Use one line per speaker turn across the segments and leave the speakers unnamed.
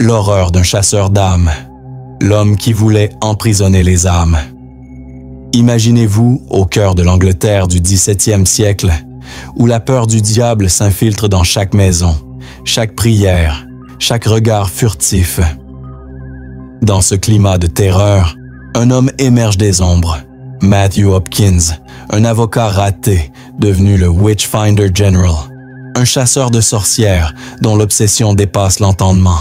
l'horreur d'un chasseur d'âmes, l'homme qui voulait emprisonner les âmes. Imaginez-vous au cœur de l'Angleterre du XVIIe siècle, où la peur du diable s'infiltre dans chaque maison, chaque prière, chaque regard furtif. Dans ce climat de terreur, un homme émerge des ombres, Matthew Hopkins, un avocat raté, devenu le Witchfinder General, un chasseur de sorcières dont l'obsession dépasse l'entendement.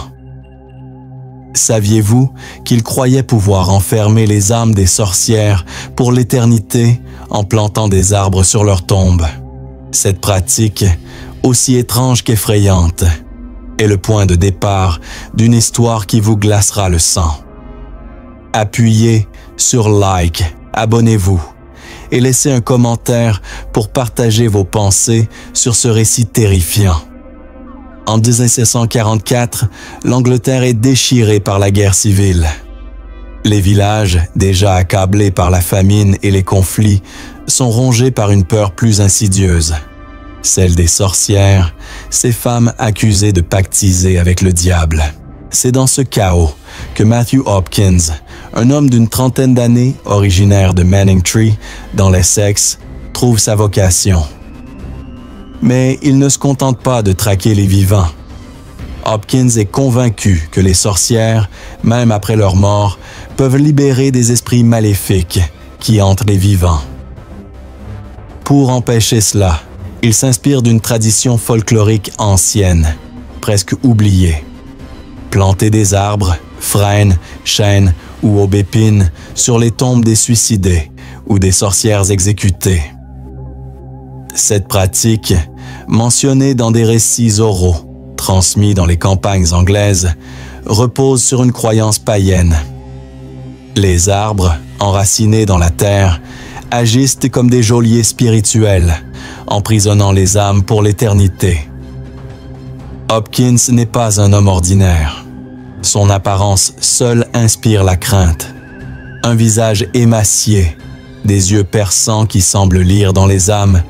Saviez-vous qu'il croyait pouvoir enfermer les âmes des sorcières pour l'éternité en plantant des arbres sur leurs tombes? Cette pratique, aussi étrange qu'effrayante, est le point de départ d'une histoire qui vous glacera le sang. Appuyez sur like, abonnez-vous et laissez un commentaire pour partager vos pensées sur ce récit terrifiant. En 1744, l'Angleterre est déchirée par la guerre civile. Les villages, déjà accablés par la famine et les conflits, sont rongés par une peur plus insidieuse, celle des sorcières, ces femmes accusées de pactiser avec le diable. C'est dans ce chaos que Matthew Hopkins, un homme d'une trentaine d'années, originaire de Manningtree, dans l'Essex, trouve sa vocation. Mais il ne se contente pas de traquer les vivants. Hopkins est convaincu que les sorcières, même après leur mort, peuvent libérer des esprits maléfiques qui hantent les vivants. Pour empêcher cela, il s'inspire d'une tradition folklorique ancienne, presque oubliée. Planter des arbres, frênes, chênes ou aubépines sur les tombes des suicidés ou des sorcières exécutées. Cette pratique, mentionnée dans des récits oraux, transmis dans les campagnes anglaises, repose sur une croyance païenne. Les arbres, enracinés dans la terre, agissent comme des geôliers spirituels, emprisonnant les âmes pour l'éternité. Hopkins n'est pas un homme ordinaire. Son apparence seule inspire la crainte. Un visage émacié, des yeux perçants qui semblent lire dans les âmes,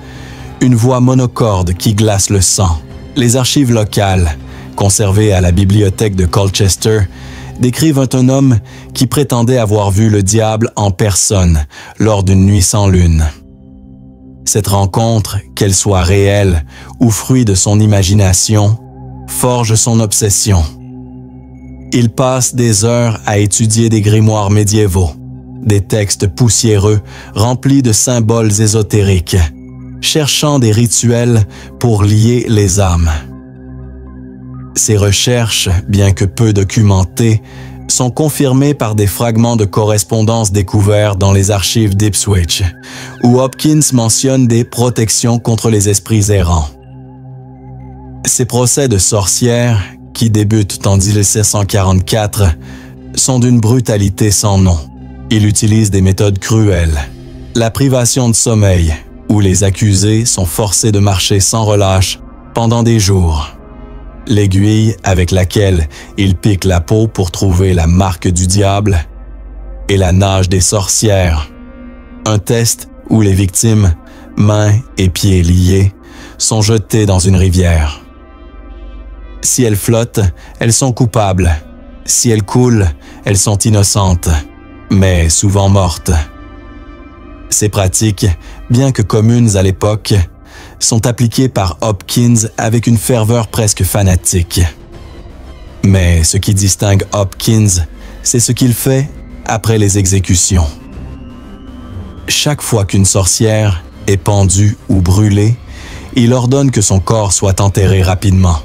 une voix monocorde qui glace le sang. Les archives locales, conservées à la bibliothèque de Colchester, décrivent un homme qui prétendait avoir vu le diable en personne lors d'une nuit sans lune. Cette rencontre, qu'elle soit réelle ou fruit de son imagination, forge son obsession. Il passe des heures à étudier des grimoires médiévaux, des textes poussiéreux remplis de symboles ésotériques, cherchant des rituels pour lier les âmes. Ces recherches, bien que peu documentées, sont confirmées par des fragments de correspondance découverts dans les archives d'Ipswich, où Hopkins mentionne des protections contre les esprits errants. Ces procès de sorcières, qui débutent en 1744, sont d'une brutalité sans nom. Il utilise des méthodes cruelles, la privation de sommeil, où les accusés sont forcés de marcher sans relâche pendant des jours. L'aiguille avec laquelle ils piquent la peau pour trouver la marque du diable et la nage des sorcières. Un test où les victimes, mains et pieds liés, sont jetées dans une rivière. Si elles flottent, elles sont coupables. Si elles coulent, elles sont innocentes, mais souvent mortes. Ces pratiques, bien que communes à l'époque, sont appliquées par Hopkins avec une ferveur presque fanatique. Mais ce qui distingue Hopkins, c'est ce qu'il fait après les exécutions. Chaque fois qu'une sorcière est pendue ou brûlée, il ordonne que son corps soit enterré rapidement,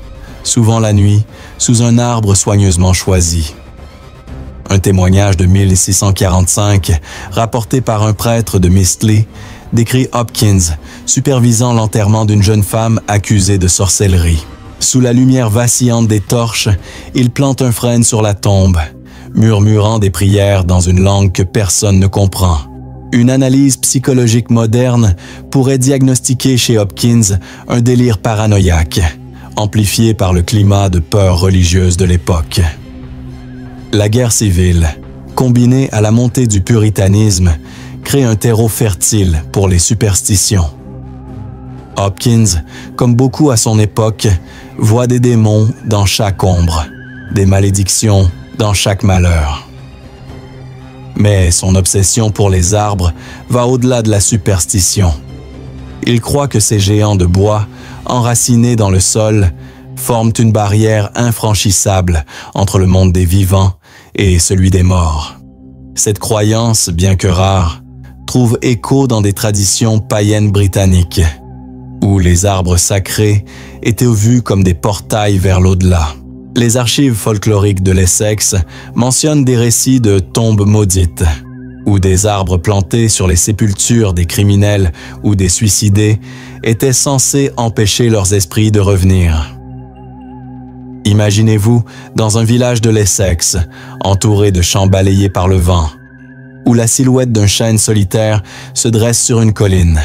souvent la nuit, sous un arbre soigneusement choisi. Un témoignage de 1645, rapporté par un prêtre de Mistley, décrit Hopkins supervisant l'enterrement d'une jeune femme accusée de sorcellerie. Sous la lumière vacillante des torches, il plante un frêne sur la tombe, murmurant des prières dans une langue que personne ne comprend. Une analyse psychologique moderne pourrait diagnostiquer chez Hopkins un délire paranoïaque, amplifié par le climat de peur religieuse de l'époque. La guerre civile, combinée à la montée du puritanisme, crée un terreau fertile pour les superstitions. Hopkins, comme beaucoup à son époque, voit des démons dans chaque ombre, des malédictions dans chaque malheur. Mais son obsession pour les arbres va au-delà de la superstition. Il croit que ces géants de bois, enracinés dans le sol, forment une barrière infranchissable entre le monde des vivants et celui des morts. Cette croyance, bien que rare, trouve écho dans des traditions païennes britanniques, où les arbres sacrés étaient vus comme des portails vers l'au-delà. Les archives folkloriques de l'Essex mentionnent des récits de tombes maudites, où des arbres plantés sur les sépultures des criminels ou des suicidés étaient censés empêcher leurs esprits de revenir. Imaginez-vous dans un village de l'Essex, entouré de champs balayés par le vent, où la silhouette d'un chêne solitaire se dresse sur une colline.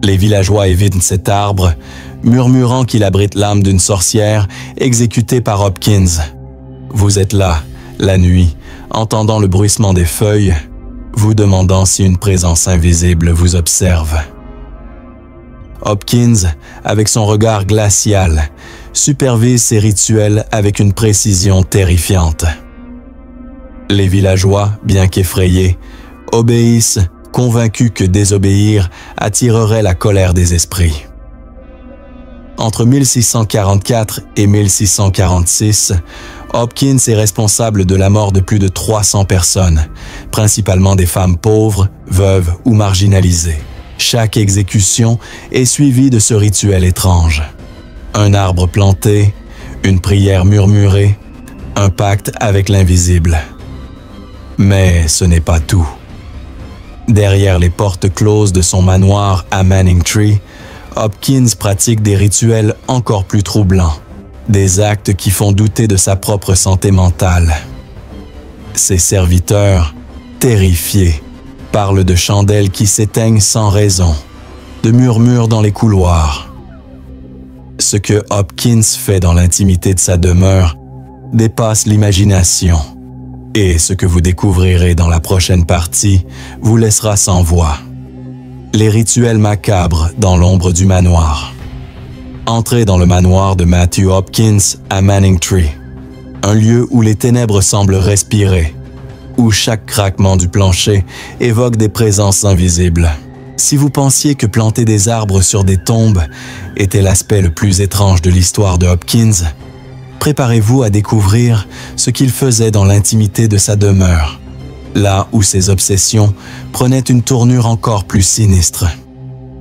Les villageois évitent cet arbre, murmurant qu'il abrite l'âme d'une sorcière exécutée par Hopkins. Vous êtes là, la nuit, entendant le bruissement des feuilles, vous demandant si une présence invisible vous observe. Hopkins, avec son regard glacial, supervise ces rituels avec une précision terrifiante. Les villageois, bien qu'effrayés, obéissent, convaincus que désobéir attirerait la colère des esprits. Entre 1644 et 1646, Hopkins est responsable de la mort de plus de 300 personnes, principalement des femmes pauvres, veuves ou marginalisées. Chaque exécution est suivie de ce rituel étrange. Un arbre planté, une prière murmurée, un pacte avec l'invisible. Mais ce n'est pas tout. Derrière les portes closes de son manoir à Manningtree, Hopkins pratique des rituels encore plus troublants, des actes qui font douter de sa propre santé mentale. Ses serviteurs, terrifiés, parlent de chandelles qui s'éteignent sans raison, de murmures dans les couloirs. Ce que Hopkins fait dans l'intimité de sa demeure dépasse l'imagination. Et ce que vous découvrirez dans la prochaine partie vous laissera sans voix. Les rituels macabres dans l'ombre du manoir. Entrez dans le manoir de Matthew Hopkins à Manningtree, un lieu où les ténèbres semblent respirer, où chaque craquement du plancher évoque des présences invisibles. Si vous pensiez que planter des arbres sur des tombes était l'aspect le plus étrange de l'histoire de Hopkins, préparez-vous à découvrir ce qu'il faisait dans l'intimité de sa demeure, là où ses obsessions prenaient une tournure encore plus sinistre.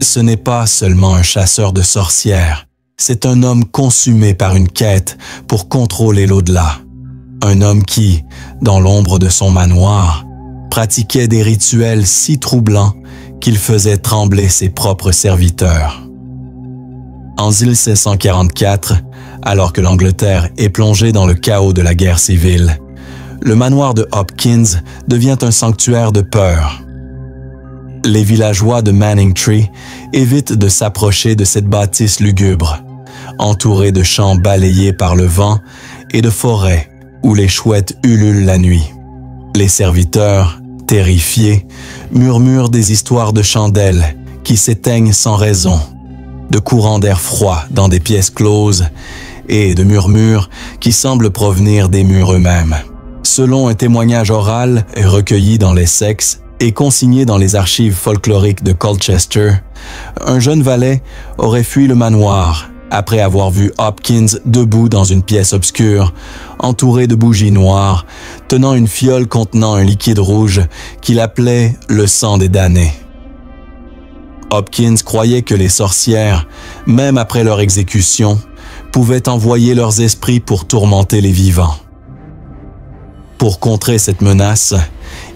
Ce n'est pas seulement un chasseur de sorcières, c'est un homme consumé par une quête pour contrôler l'au-delà. Un homme qui, dans l'ombre de son manoir, pratiquait des rituels si troublants qu'il faisait trembler ses propres serviteurs. En 1644, alors que l'Angleterre est plongée dans le chaos de la guerre civile, le manoir de Hopkins devient un sanctuaire de peur. Les villageois de Manningtree évitent de s'approcher de cette bâtisse lugubre, entourée de champs balayés par le vent et de forêts où les chouettes ululent la nuit. Les serviteurs, terrifiés, murmurent des histoires de chandelles qui s'éteignent sans raison, de courants d'air froid dans des pièces closes et de murmures qui semblent provenir des murs eux-mêmes. Selon un témoignage oral recueilli dans l'Essex et consigné dans les archives folkloriques de Colchester, un jeune valet aurait fui le manoir après avoir vu Hopkins debout dans une pièce obscure, entouré de bougies noires, tenant une fiole contenant un liquide rouge qu'il appelait le sang des damnés. Hopkins croyait que les sorcières, même après leur exécution, pouvaient envoyer leurs esprits pour tourmenter les vivants. Pour contrer cette menace,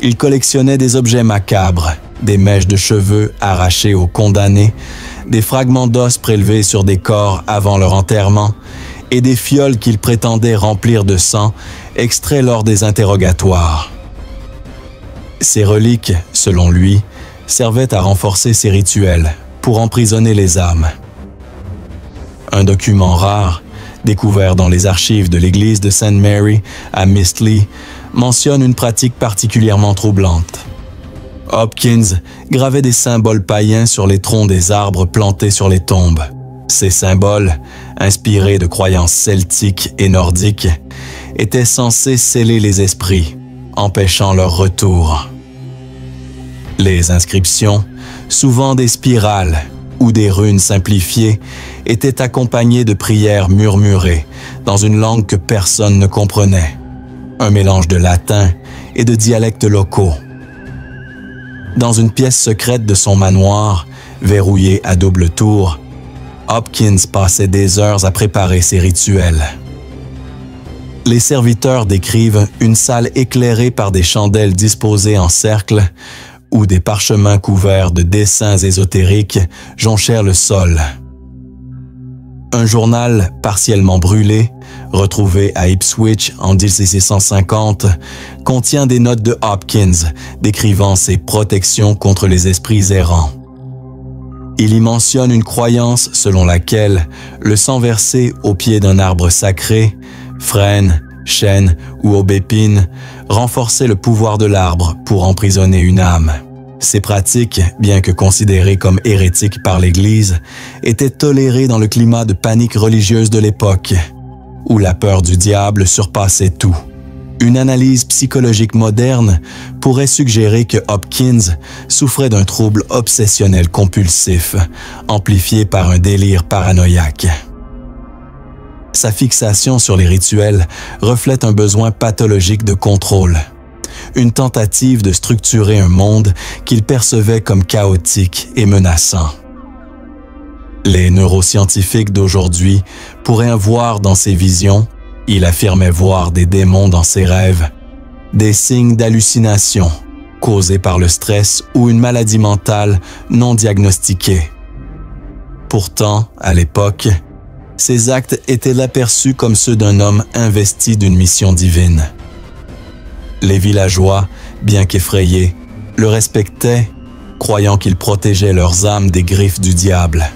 il collectionnait des objets macabres, des mèches de cheveux arrachées aux condamnés, des fragments d'os prélevés sur des corps avant leur enterrement et des fioles qu'il prétendait remplir de sang extraits lors des interrogatoires. Ces reliques, selon lui, servaient à renforcer ses rituels pour emprisonner les âmes. Un document rare, découvert dans les archives de l'église de St. Mary à Mistley, mentionne une pratique particulièrement troublante. Hopkins gravait des symboles païens sur les troncs des arbres plantés sur les tombes. Ces symboles, inspirés de croyances celtiques et nordiques, étaient censés sceller les esprits, empêchant leur retour. Les inscriptions, souvent des spirales ou des runes simplifiées, étaient accompagnées de prières murmurées dans une langue que personne ne comprenait, un mélange de latin et de dialectes locaux. Dans une pièce secrète de son manoir, verrouillée à double tour, Hopkins passait des heures à préparer ses rituels. Les serviteurs décrivent une salle éclairée par des chandelles disposées en cercle où des parchemins couverts de dessins ésotériques jonchèrent le sol. Un journal partiellement brûlé, retrouvé à Ipswich en 1650, contient des notes de Hopkins décrivant ses protections contre les esprits errants. Il y mentionne une croyance selon laquelle le sang versé au pied d'un arbre sacré, frêne, chêne ou aubépine, renforçait le pouvoir de l'arbre pour emprisonner une âme. Ces pratiques, bien que considérées comme hérétiques par l'Église, étaient tolérées dans le climat de panique religieuse de l'époque, où la peur du diable surpassait tout. Une analyse psychologique moderne pourrait suggérer que Hopkins souffrait d'un trouble obsessionnel compulsif, amplifié par un délire paranoïaque. Sa fixation sur les rituels reflète un besoin pathologique de contrôle, une tentative de structurer un monde qu'il percevait comme chaotique et menaçant. Les neuroscientifiques d'aujourd'hui pourraient voir dans ses visions, il affirmait voir des démons dans ses rêves, des signes d'hallucination causés par le stress ou une maladie mentale non diagnostiquée. Pourtant, à l'époque, ces actes étaient aperçus comme ceux d'un homme investi d'une mission divine. Les villageois, bien qu'effrayés, le respectaient, croyant qu'il protégeait leurs âmes des griffes du diable.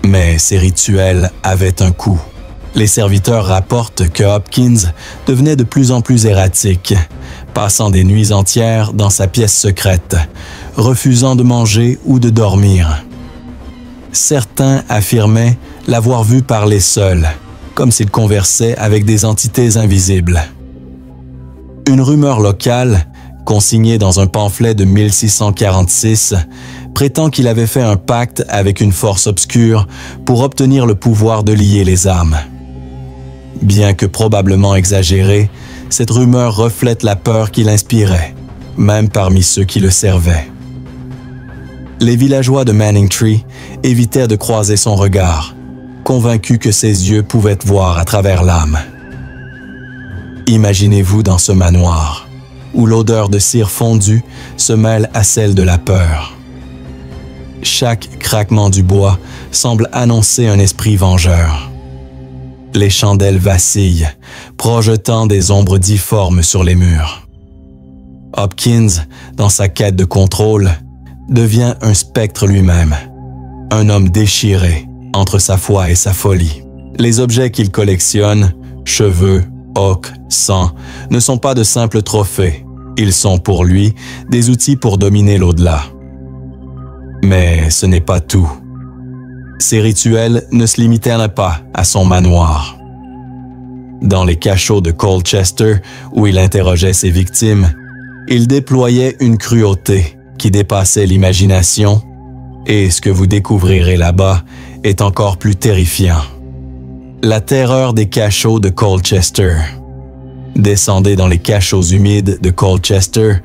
Mais ces rituels avaient un coût. Les serviteurs rapportent que Hopkins devenait de plus en plus erratique, passant des nuits entières dans sa pièce secrète, refusant de manger ou de dormir. Certains affirmaient l'avoir vu parler seul, comme s'il conversait avec des entités invisibles. Une rumeur locale, consignée dans un pamphlet de 1646, prétend qu'il avait fait un pacte avec une force obscure pour obtenir le pouvoir de lier les âmes. Bien que probablement exagérée, cette rumeur reflète la peur qu'il inspirait, même parmi ceux qui le servaient. Les villageois de Manningtree évitaient de croiser son regard, convaincus que ses yeux pouvaient voir à travers l'âme. Imaginez-vous dans ce manoir, où l'odeur de cire fondue se mêle à celle de la peur. Chaque craquement du bois semble annoncer un esprit vengeur. Les chandelles vacillent, projetant des ombres difformes sur les murs. Hopkins, dans sa quête de contrôle, devient un spectre lui-même, un homme déchiré entre sa foi et sa folie. Les objets qu'il collectionne, cheveux, ocre, sang, ne sont pas de simples trophées. Ils sont pour lui des outils pour dominer l'au-delà. Mais ce n'est pas tout. Ses rituels ne se limitaient pas à son manoir. Dans les cachots de Colchester, où il interrogeait ses victimes, il déployait une cruauté qui dépassait l'imagination, et ce que vous découvrirez là-bas est encore plus terrifiant. La terreur des cachots de Colchester. Descendez dans les cachots humides de Colchester,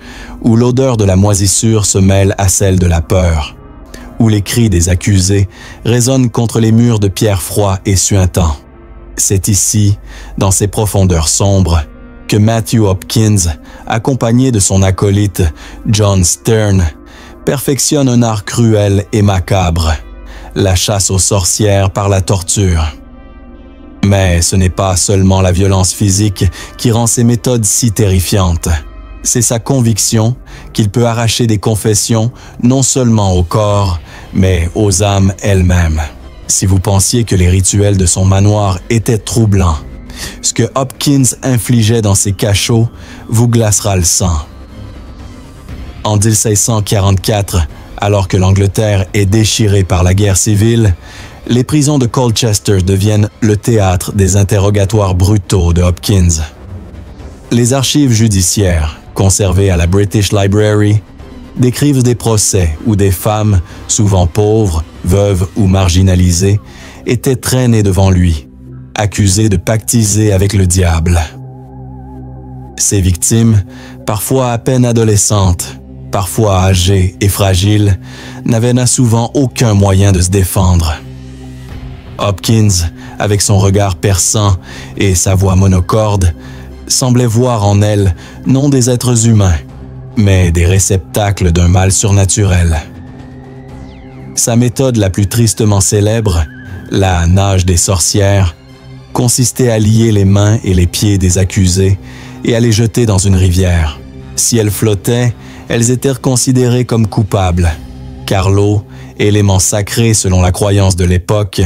où l'odeur de la moisissure se mêle à celle de la peur, où les cris des accusés résonnent contre les murs de pierre froids et suintants. C'est ici, dans ces profondeurs sombres, que Matthew Hopkins, accompagné de son acolyte John Stern, perfectionne un art cruel et macabre, la chasse aux sorcières par la torture. Mais ce n'est pas seulement la violence physique qui rend ces méthodes si terrifiantes. C'est sa conviction qu'il peut arracher des confessions non seulement au corps, mais aux âmes elles-mêmes. Si vous pensiez que les rituels de son manoir étaient troublants, ce que Hopkins infligeait dans ses cachots vous glacera le sang. En 1644, alors que l'Angleterre est déchirée par la guerre civile, Les prisons de Colchester deviennent le théâtre des interrogatoires brutaux de Hopkins. Les archives judiciaires, conservées à la British Library, décrivent des procès où des femmes, souvent pauvres, veuves ou marginalisées, étaient traînées devant lui, accusées de pactiser avec le diable. Ces victimes, parfois à peine adolescentes, parfois âgées et fragiles, n'avaient souvent aucun moyen de se défendre. Hopkins, avec son regard perçant et sa voix monocorde, semblait voir en elles non des êtres humains, mais des réceptacles d'un mal surnaturel. Sa méthode la plus tristement célèbre, la nage des sorcières, consistait à lier les mains et les pieds des accusés et à les jeter dans une rivière. Si elles flottaient, elles étaient considérées comme coupables, car l'eau, élément sacré selon la croyance de l'époque,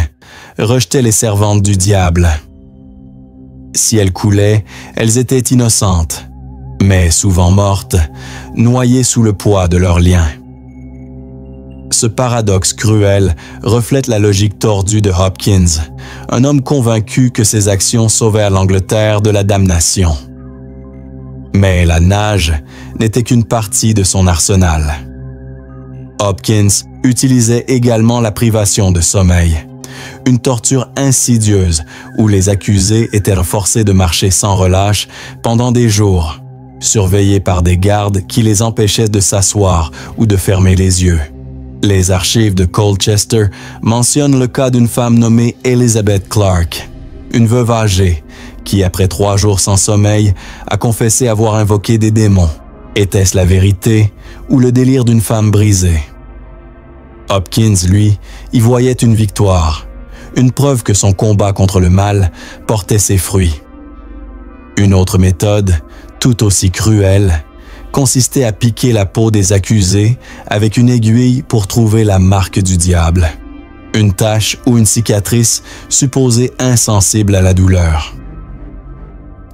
rejetait les servantes du diable. Si elles coulaient, elles étaient innocentes, mais souvent mortes, noyées sous le poids de leurs liens. Ce paradoxe cruel reflète la logique tordue de Hopkins, un homme convaincu que ses actions sauvèrent l'Angleterre de la damnation. Mais la nage n'était qu'une partie de son arsenal. Hopkins utilisait également la privation de sommeil, une torture insidieuse où les accusés étaient forcés de marcher sans relâche pendant des jours, surveillés par des gardes qui les empêchaient de s'asseoir ou de fermer les yeux. Les archives de Colchester mentionnent le cas d'une femme nommée Elizabeth Clark, une veuve âgée, qui, après 3 jours sans sommeil, a confessé avoir invoqué des démons. Était-ce la vérité ou le délire d'une femme brisée? Hopkins, lui, y voyait une victoire, une preuve que son combat contre le mal portait ses fruits. Une autre méthode, tout aussi cruelle, consistait à piquer la peau des accusés avec une aiguille pour trouver la marque du diable, une tache ou une cicatrice supposée insensible à la douleur.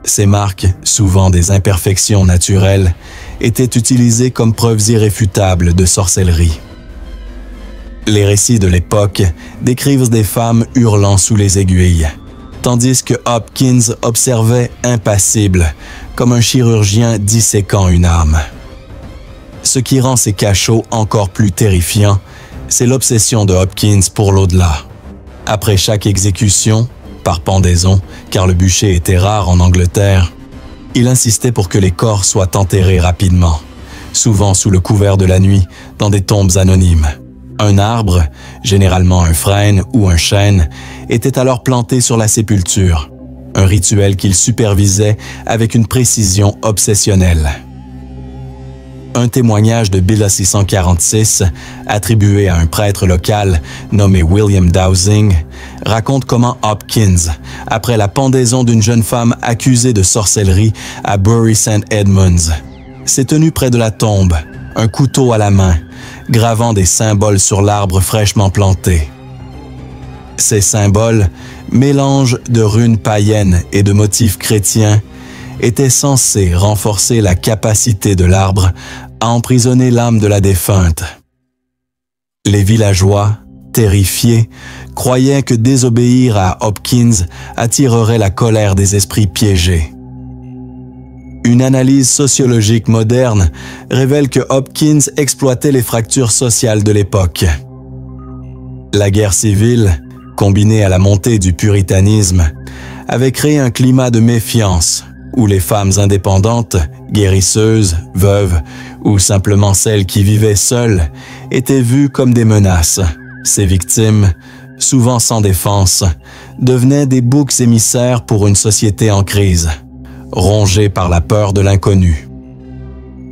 Ces marques, souvent des imperfections naturelles, étaient utilisées comme preuves irréfutables de sorcellerie. Les récits de l'époque décrivent des femmes hurlant sous les aiguilles, tandis que Hopkins observait impassible, comme un chirurgien disséquant une âme. Ce qui rend ces cachots encore plus terrifiants, c'est l'obsession de Hopkins pour l'au-delà. Après chaque exécution, par pendaison, car le bûcher était rare en Angleterre, il insistait pour que les corps soient enterrés rapidement, souvent sous le couvert de la nuit, dans des tombes anonymes. Un arbre, généralement un frêne ou un chêne, était alors planté sur la sépulture, un rituel qu'il supervisait avec une précision obsessionnelle. Un témoignage de 1646, attribué à un prêtre local nommé William Dowsing, raconte comment Hopkins, après la pendaison d'une jeune femme accusée de sorcellerie à Bury St. Edmunds, s'est tenu près de la tombe, un couteau à la main, gravant des symboles sur l'arbre fraîchement planté. Ces symboles, mélange de runes païennes et de motifs chrétiens, étaient censés renforcer la capacité de l'arbre à emprisonner l'âme de la défunte. Les villageois, terrifiés, croyaient que désobéir à Hopkins attirerait la colère des esprits piégés. Une analyse sociologique moderne révèle que Hopkins exploitait les fractures sociales de l'époque. La guerre civile, combinée à la montée du puritanisme, avait créé un climat de méfiance où les femmes indépendantes, guérisseuses, veuves ou simplement celles qui vivaient seules étaient vues comme des menaces. Ces victimes, souvent sans défense, devenaient des boucs émissaires pour une société en crise, rongée par la peur de l'inconnu.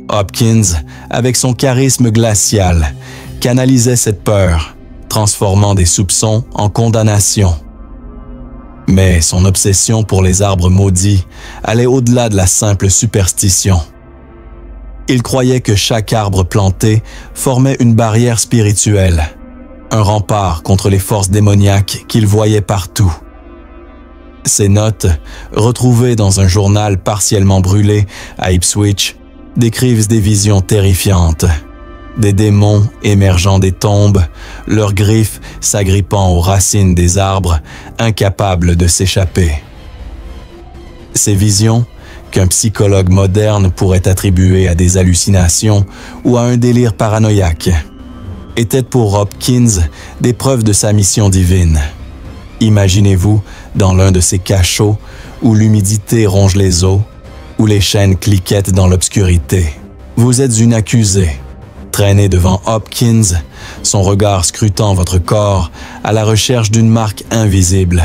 Hopkins, avec son charisme glacial, canalisait cette peur, transformant des soupçons en condamnation. Mais son obsession pour les arbres maudits allait au-delà de la simple superstition. Il croyait que chaque arbre planté formait une barrière spirituelle, un rempart contre les forces démoniaques qu'il voyait partout. Ces notes, retrouvées dans un journal partiellement brûlé à Ipswich, décrivent des visions terrifiantes. des démons émergeant des tombes, leurs griffes s'agrippant aux racines des arbres, incapables de s'échapper. Ces visions, qu'un psychologue moderne pourrait attribuer à des hallucinations ou à un délire paranoïaque, étaient pour Hopkins des preuves de sa mission divine. Imaginez-vous dans l'un de ces cachots où l'humidité ronge les os, où les chaînes cliquettent dans l'obscurité. Vous êtes une accusée, traînée devant Hopkins, son regard scrutant votre corps à la recherche d'une marque invisible.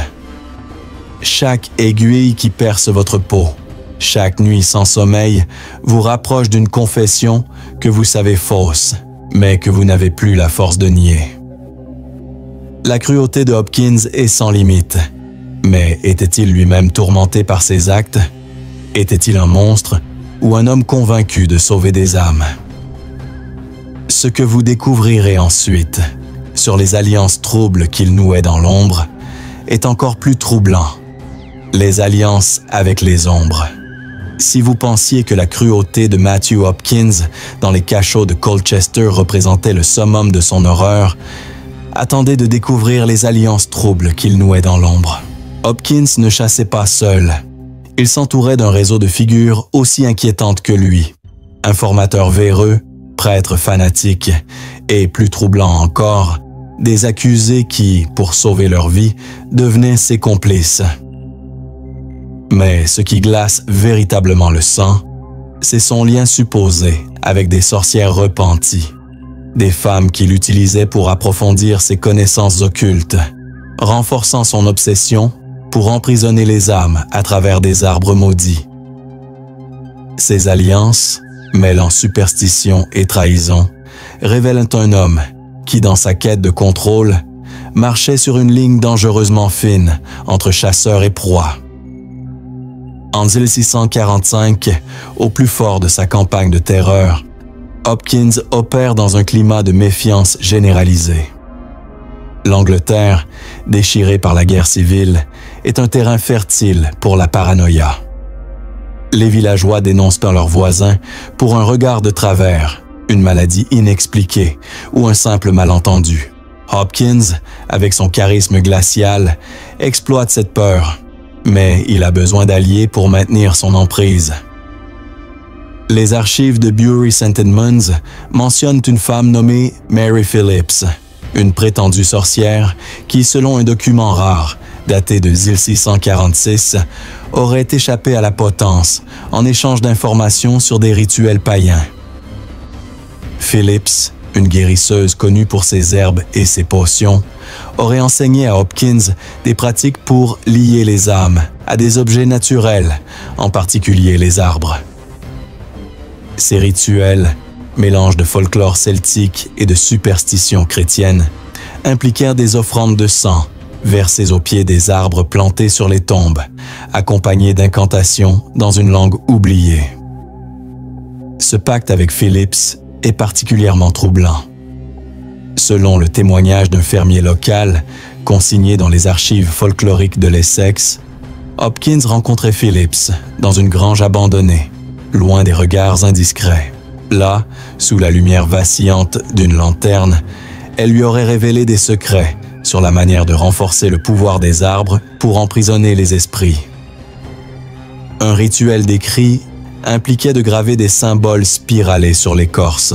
Chaque aiguille qui perce votre peau, chaque nuit sans sommeil vous rapproche d'une confession que vous savez fausse, mais que vous n'avez plus la force de nier. La cruauté de Hopkins est sans limite. Mais était-il lui-même tourmenté par ses actes? Était-il un monstre ou un homme convaincu de sauver des âmes? Ce que vous découvrirez ensuite sur les alliances troubles qu'il nouait dans l'ombre est encore plus troublant. Les alliances avec les ombres. Si vous pensiez que la cruauté de Matthew Hopkins dans les cachots de Colchester représentait le summum de son horreur, attendez de découvrir les alliances troubles qu'il nouait dans l'ombre. Hopkins ne chassait pas seul. Il s'entourait d'un réseau de figures aussi inquiétantes que lui. Informateurs véreux, prêtres fanatiques et, plus troublant encore, des accusés qui, pour sauver leur vie, devenaient ses complices. Mais ce qui glace véritablement le sang, c'est son lien supposé avec des sorcières repenties, des femmes qu'il utilisait pour approfondir ses connaissances occultes, renforçant son obsession pour emprisonner les âmes à travers des arbres maudits. Ces alliances, mêlant superstition et trahison, révèlent un homme qui, dans sa quête de contrôle, marchait sur une ligne dangereusement fine entre chasseurs et proie. En 1645, au plus fort de sa campagne de terreur, Hopkins opère dans un climat de méfiance généralisée. L'Angleterre, déchirée par la guerre civile, est un terrain fertile pour la paranoïa. Les villageois dénoncent leurs voisins pour un regard de travers, une maladie inexpliquée ou un simple malentendu. Hopkins, avec son charisme glacial, exploite cette peur, mais il a besoin d'alliés pour maintenir son emprise. Les archives de Bury St. Edmunds mentionnent une femme nommée Mary Phillips, une prétendue sorcière qui, selon un document rare, daté de 1646, aurait échappé à la potence en échange d'informations sur des rituels païens. Phillips, une guérisseuse connue pour ses herbes et ses potions, aurait enseigné à Hopkins des pratiques pour lier les âmes à des objets naturels, en particulier les arbres. Ces rituels, mélange de folklore celtique et de superstitions chrétiennes, impliquèrent des offrandes de sang versées au pied des arbres plantés sur les tombes, accompagnées d'incantations dans une langue oubliée. Ce pacte avec Phillips est particulièrement troublant. Selon le témoignage d'un fermier local, consigné dans les archives folkloriques de l'Essex, Hopkins rencontrait Phillips dans une grange abandonnée, loin des regards indiscrets. Là, sous la lumière vacillante d'une lanterne, elle lui aurait révélé des secrets sur la manière de renforcer le pouvoir des arbres pour emprisonner les esprits. Un rituel décrit impliquait de graver des symboles spiralés sur l'écorce,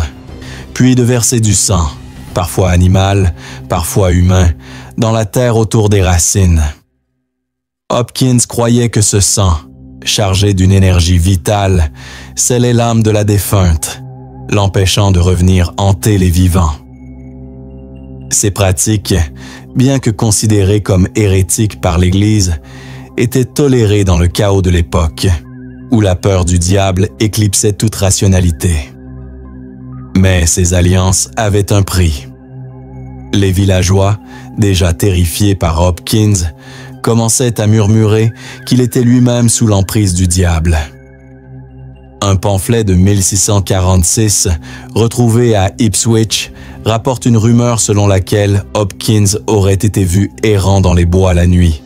puis de verser du sang, parfois animal, parfois humain, dans la terre autour des racines. Hopkins croyait que ce sang, chargé d'une énergie vitale, scellait l'âme de la défunte, l'empêchant de revenir hanter les vivants. Ces pratiques, bien que considérées comme hérétiques par l'Église, étaient tolérées dans le chaos de l'époque, où la peur du diable éclipsait toute rationalité. Mais ces alliances avaient un prix. Les villageois, déjà terrifiés par Hopkins, commençaient à murmurer qu'il était lui-même sous l'emprise du diable. Un pamphlet de 1646, retrouvé à Ipswich, rapporte une rumeur selon laquelle Hopkins aurait été vu errant dans les bois la nuit,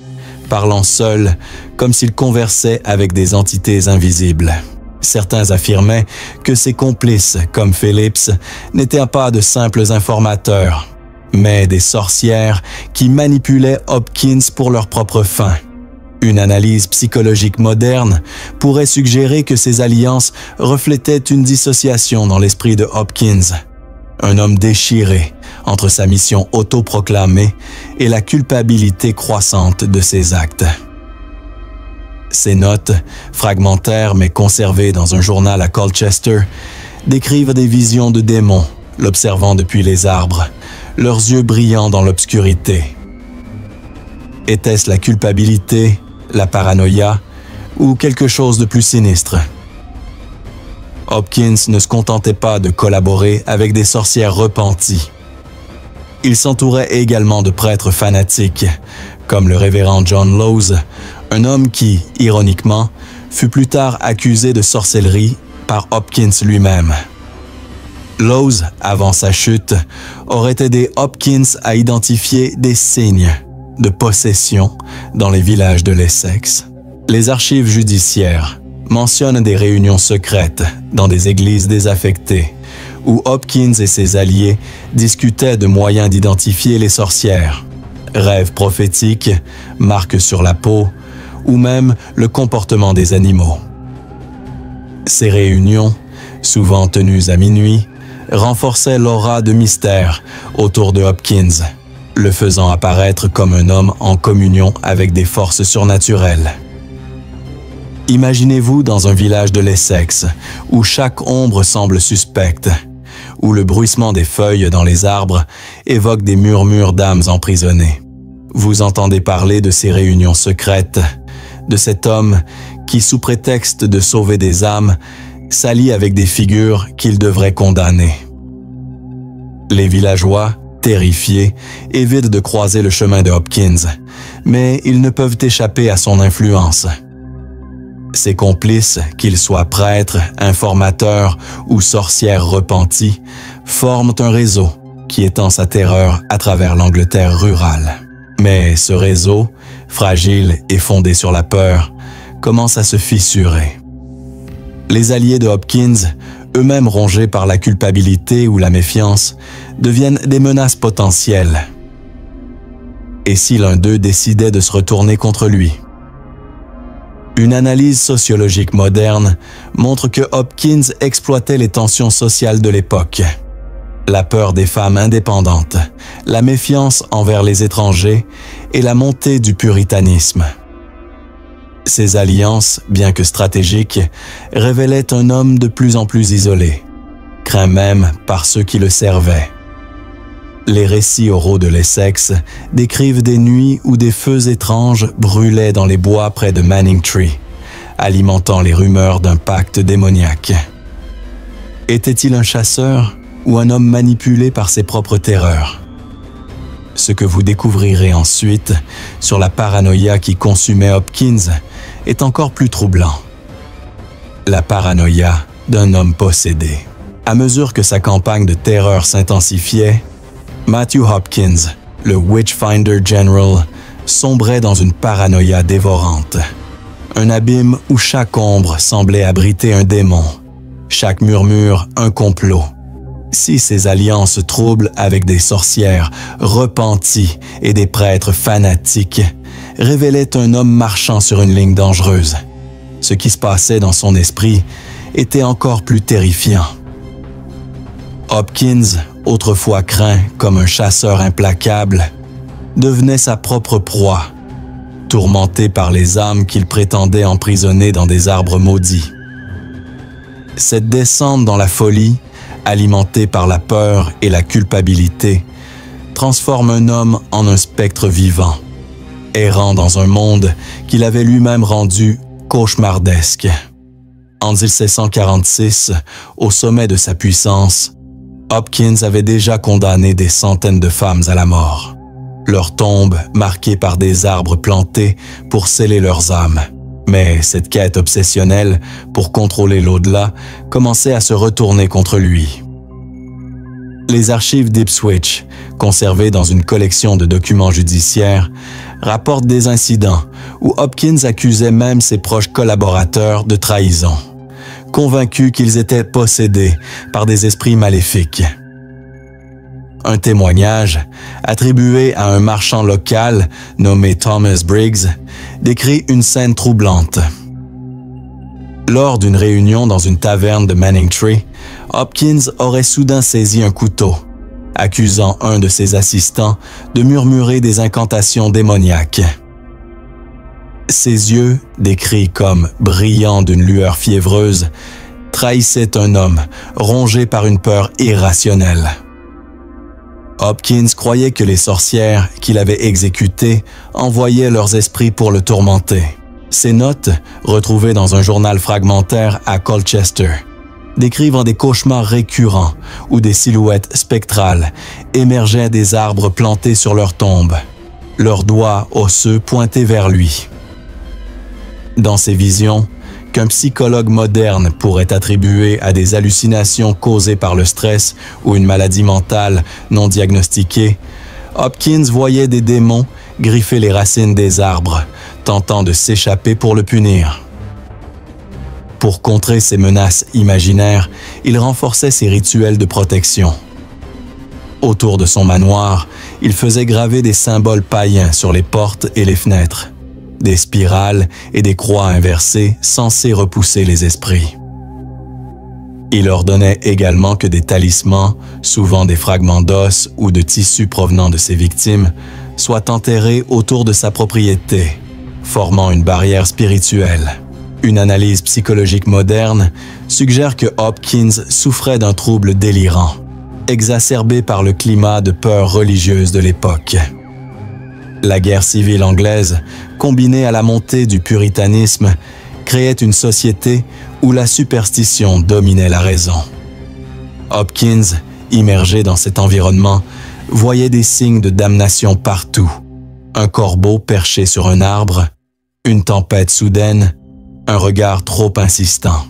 parlant seul comme s'il conversait avec des entités invisibles. Certains affirmaient que ses complices, comme Phillips, n'étaient pas de simples informateurs, mais des sorcières qui manipulaient Hopkins pour leurs propres fins. Une analyse psychologique moderne pourrait suggérer que ces alliances reflétaient une dissociation dans l'esprit de Hopkins, un homme déchiré entre sa mission autoproclamée et la culpabilité croissante de ses actes. Ces notes, fragmentaires mais conservées dans un journal à Colchester, décrivent des visions de démons, l'observant depuis les arbres, leurs yeux brillant dans l'obscurité. Était-ce la culpabilité, la paranoïa ou quelque chose de plus sinistre? Hopkins ne se contentait pas de collaborer avec des sorcières repenties. Il s'entourait également de prêtres fanatiques, comme le révérend John Lowes, un homme qui, ironiquement, fut plus tard accusé de sorcellerie par Hopkins lui-même. Lowes, avant sa chute, aurait aidé Hopkins à identifier des signes de possession dans les villages de l'Essex. Les archives judiciaires mentionnent des réunions secrètes dans des églises désaffectées, où Hopkins et ses alliés discutaient de moyens d'identifier les sorcières, rêves prophétiques, marques sur la peau, ou même le comportement des animaux. Ces réunions, souvent tenues à minuit, renforçaient l'aura de mystère autour de Hopkins, le faisant apparaître comme un homme en communion avec des forces surnaturelles. Imaginez-vous dans un village de l'Essex, où chaque ombre semble suspecte, où le bruissement des feuilles dans les arbres évoque des murmures d'âmes emprisonnées. Vous entendez parler de ces réunions secrètes, de cet homme qui, sous prétexte de sauver des âmes, s'allie avec des figures qu'il devrait condamner. Les villageois, terrifiés, évitent de croiser le chemin de Hopkins, mais ils ne peuvent échapper à son influence. Ses complices, qu'ils soient prêtres, informateurs ou sorcières repenties, forment un réseau qui étend sa terreur à travers l'Angleterre rurale. Mais ce réseau, fragile et fondé sur la peur, commence à se fissurer. Les alliés de Hopkins, eux-mêmes rongés par la culpabilité ou la méfiance, deviennent des menaces potentielles. Et si l'un d'eux décidait de se retourner contre lui? Une analyse sociologique moderne montre que Hopkins exploitait les tensions sociales de l'époque. La peur des femmes indépendantes, la méfiance envers les étrangers et la montée du puritanisme. Ces alliances, bien que stratégiques, révélaient un homme de plus en plus isolé, craint même par ceux qui le servaient. Les récits oraux de l'Essex décrivent des nuits où des feux étranges brûlaient dans les bois près de Manningtree, alimentant les rumeurs d'un pacte démoniaque. Était-il un chasseur ou un homme manipulé par ses propres terreurs? Ce que vous découvrirez ensuite sur la paranoïa qui consumait Hopkins est encore plus troublant. La paranoïa d'un homme possédé. À mesure que sa campagne de terreur s'intensifiait, Matthew Hopkins, le Witchfinder General, sombrait dans une paranoïa dévorante. Un abîme où chaque ombre semblait abriter un démon, chaque murmure un complot. Si ces alliances troubles avec des sorcières repenties et des prêtres fanatiques révélaient un homme marchant sur une ligne dangereuse, ce qui se passait dans son esprit était encore plus terrifiant. Hopkins, autrefois craint comme un chasseur implacable, devenait sa propre proie, tourmenté par les âmes qu'il prétendait emprisonner dans des arbres maudits. Cette descente dans la folie, alimentée par la peur et la culpabilité, transforme un homme en un spectre vivant, errant dans un monde qu'il avait lui-même rendu cauchemardesque. En 1746, au sommet de sa puissance, Hopkins avait déjà condamné des centaines de femmes à la mort, leurs tombes marquées par des arbres plantés pour sceller leurs âmes. Mais cette quête obsessionnelle pour contrôler l'au-delà commençait à se retourner contre lui. Les archives d'Ipswich, conservées dans une collection de documents judiciaires, rapportent des incidents où Hopkins accusait même ses proches collaborateurs de trahison, convaincus qu'ils étaient possédés par des esprits maléfiques. Un témoignage, attribué à un marchand local nommé Thomas Briggs, décrit une scène troublante. Lors d'une réunion dans une taverne de Manningtree, Hopkins aurait soudain saisi un couteau, accusant un de ses assistants de murmurer des incantations démoniaques. Ses yeux, décrits comme brillants d'une lueur fiévreuse, trahissaient un homme rongé par une peur irrationnelle. Hopkins croyait que les sorcières qu'il avait exécutées envoyaient leurs esprits pour le tourmenter. Ses notes, retrouvées dans un journal fragmentaire à Colchester, décrivent des cauchemars récurrents où des silhouettes spectrales émergeaient des arbres plantés sur leur tombe, leurs doigts osseux pointés vers lui. Dans ces visions, qu'un psychologue moderne pourrait attribuer à des hallucinations causées par le stress ou une maladie mentale non diagnostiquée, Hopkins voyait des démons griffer les racines des arbres, tentant de s'échapper pour le punir. Pour contrer ces menaces imaginaires, il renforçait ses rituels de protection. Autour de son manoir, il faisait graver des symboles païens sur les portes et les fenêtres, des spirales et des croix inversées censées repousser les esprits. Il ordonnait également que des talismans, souvent des fragments d'os ou de tissus provenant de ses victimes, soient enterrés autour de sa propriété, formant une barrière spirituelle. Une analyse psychologique moderne suggère que Hopkins souffrait d'un trouble délirant, exacerbé par le climat de peur religieuse de l'époque. La guerre civile anglaise, combinée à la montée du puritanisme, créait une société où la superstition dominait la raison. Hopkins, immergé dans cet environnement, voyait des signes de damnation partout. Un corbeau perché sur un arbre, une tempête soudaine, un regard trop insistant.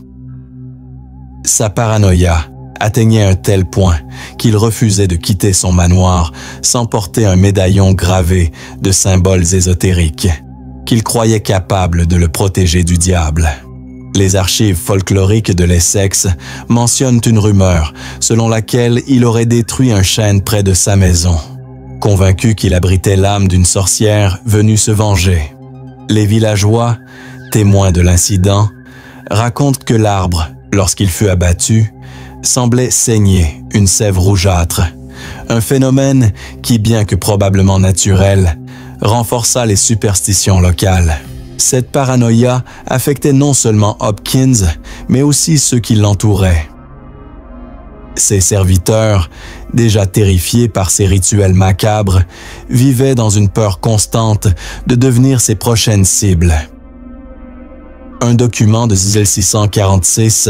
Sa paranoïa atteignait un tel point qu'il refusait de quitter son manoir sans porter un médaillon gravé de symboles ésotériques, qu'il croyait capable de le protéger du diable. Les archives folkloriques de l'Essex mentionnent une rumeur selon laquelle il aurait détruit un chêne près de sa maison, convaincu qu'il abritait l'âme d'une sorcière venue se venger. Les villageois, témoins de l'incident, racontent que l'arbre, lorsqu'il fut abattu, semblait saigner une sève rougeâtre, un phénomène qui, bien que probablement naturel, renforça les superstitions locales. Cette paranoïa affectait non seulement Hopkins, mais aussi ceux qui l'entouraient. Ses serviteurs, déjà terrifiés par ces rituels macabres, vivaient dans une peur constante de devenir ses prochaines cibles. Un document de 1646,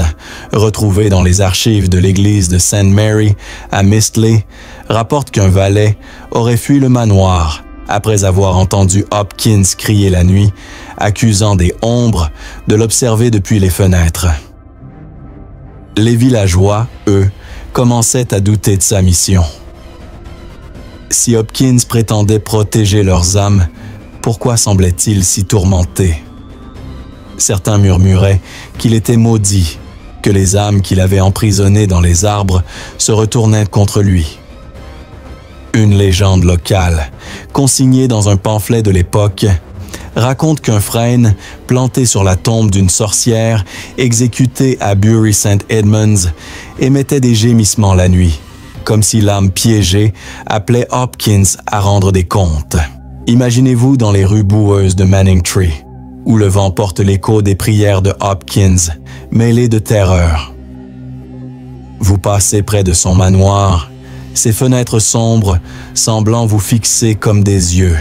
retrouvé dans les archives de l'église de St. Mary à Mistley, rapporte qu'un valet aurait fui le manoir après avoir entendu Hopkins crier la nuit, accusant des ombres de l'observer depuis les fenêtres. Les villageois, eux, commençaient à douter de sa mission. Si Hopkins prétendait protéger leurs âmes, pourquoi semblait-il si tourmenté? Certains murmuraient qu'il était maudit, que les âmes qu'il avait emprisonnées dans les arbres se retournaient contre lui. Une légende locale, consignée dans un pamphlet de l'époque, raconte qu'un frêne planté sur la tombe d'une sorcière exécutée à Bury St. Edmunds émettait des gémissements la nuit, comme si l'âme piégée appelait Hopkins à rendre des comptes. Imaginez-vous dans les rues boueuses de Manningtree, où le vent porte l'écho des prières de Hopkins, mêlées de terreur. Vous passez près de son manoir, ses fenêtres sombres semblant vous fixer comme des yeux.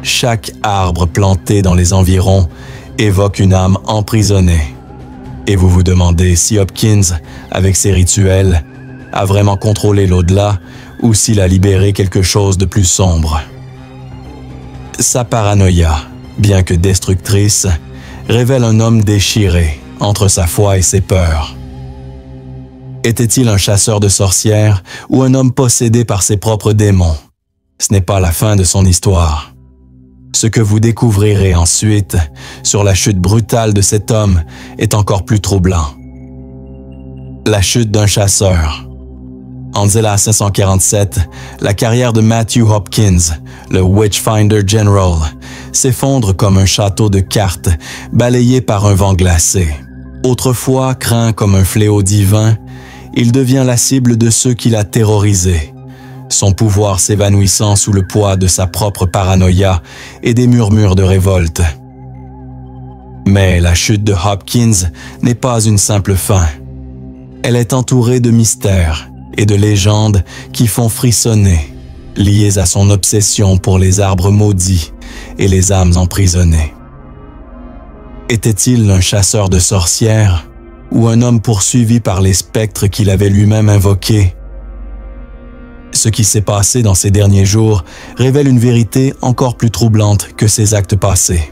Chaque arbre planté dans les environs évoque une âme emprisonnée. Et vous vous demandez si Hopkins, avec ses rituels, a vraiment contrôlé l'au-delà ou s'il a libéré quelque chose de plus sombre. Sa paranoïa, bien que destructrice, révèle un homme déchiré entre sa foi et ses peurs. Était-il un chasseur de sorcières ou un homme possédé par ses propres démons? Ce n'est pas la fin de son histoire. Ce que vous découvrirez ensuite sur la chute brutale de cet homme est encore plus troublant. La chute d'un chasseur. En 1747, la carrière de Matthew Hopkins, le Witchfinder General, s'effondre comme un château de cartes balayé par un vent glacé. Autrefois craint comme un fléau divin, il devient la cible de ceux qui l'a terrorisé, son pouvoir s'évanouissant sous le poids de sa propre paranoïa et des murmures de révolte. Mais la chute de Hopkins n'est pas une simple fin. Elle est entourée de mystères et de légendes qui font frissonner, liées à son obsession pour les arbres maudits et les âmes emprisonnées. Était-il un chasseur de sorcières ou un homme poursuivi par les spectres qu'il avait lui-même invoqués? Ce qui s'est passé dans ces derniers jours révèle une vérité encore plus troublante que ses actes passés.